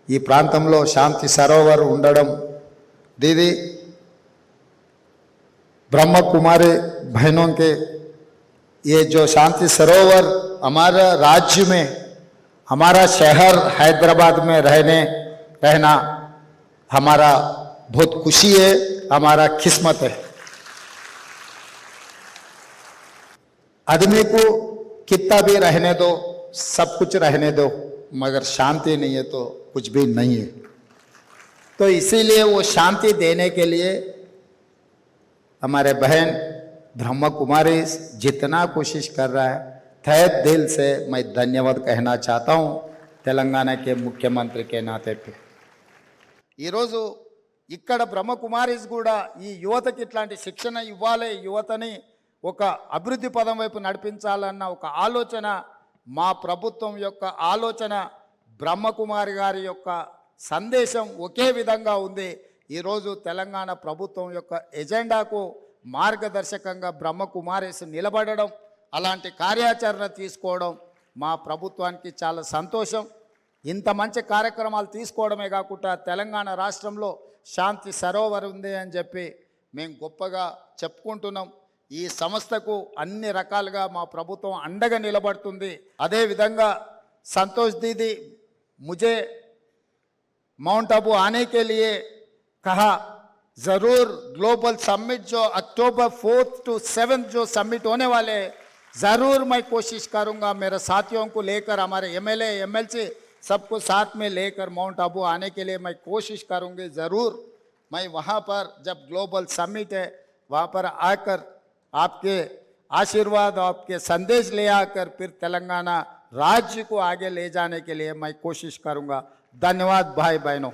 ఈ ప్రాంతంలో శాంతి సరోవర్ ఉండడం, दीदी ब्रह्म कुमारी बहनों के ये जो शांति सरोवर हमारा राज्य में, हमारा शहर हैदराबाद में रहना हमारा बहुत खुशी है, हमारा किस्मत है। आदमी को कितना भी रहने दो, सब कुछ रहने दो, मगर शांति नहीं है तो कुछ भी नहीं है। तो इसीलिए वो शांति देने के लिए हमारे बहन ब्रह्म कुमारी जितना कोशिश कर रहा है, तहे दिल से मैं धन्यवाद कहना चाहता हूँ तेलंगाना के मुख्यमंत्री के नाते पे। ఈరోజు ఇక్కడ బ్రహ్మకుమారీస్ కూడా ఈ యువతకి ఇట్లాంటి శిక్షణ ఇవ్వాలి, యువతని ఒక అభివృద్ధి పదం వైపు నడిపించాలన్న ఒక ఆలోచన మా ప్రభుత్వం యొక్క ఆలోచన, బ్రహ్మకుమారి గారి యొక్క సందేశం ఒకే విధంగా ఉంది। ఈరోజు తెలంగాణ ప్రభుత్వం యొక్క ఎజెండాకు మార్గదర్శకంగా బ్రహ్మకుమారీస్ నిలబడడం, అలాంటి కార్యాచరణ తీసుకోవడం మా ప్రభుత్వానికి చాలా సంతోషం। ఇంత మంచి కార్యక్రమాలు తీసుకోవడమే కాకుండా తెలంగాణ రాష్ట్రంలో శాంతి సరోవర్ ఉంది అని చెప్పి మేము గొప్పగా చెప్పుకుంటున్నాం। ఈ సంస్థకు అన్ని రకాలుగా మా ప్రభుత్వం అండగా నిలబడుతుంది। అదేవిధంగా సంతోష్ दीदी मुझे माउंट आबू आने के लिए कहा, ज़रूर ग्लोबल समिट जो अक्टूबर 4 to 7 जो समिट होने वाले हैं, ज़रूर मैं कोशिश करूंगा मेरे साथियों को लेकर, हमारे एमएलए एमएलसी सबको साथ में लेकर माउंट आबू आने के लिए मैं कोशिश करूंगी। ज़रूर मैं वहाँ पर जब ग्लोबल समिट है वहाँ पर आकर आपके आशीर्वाद, आपके संदेश ले आकर फिर तेलंगाना राज्य को आगे ले जाने के लिए मैं कोशिश करूंगा। धन्यवाद भाई बहनों।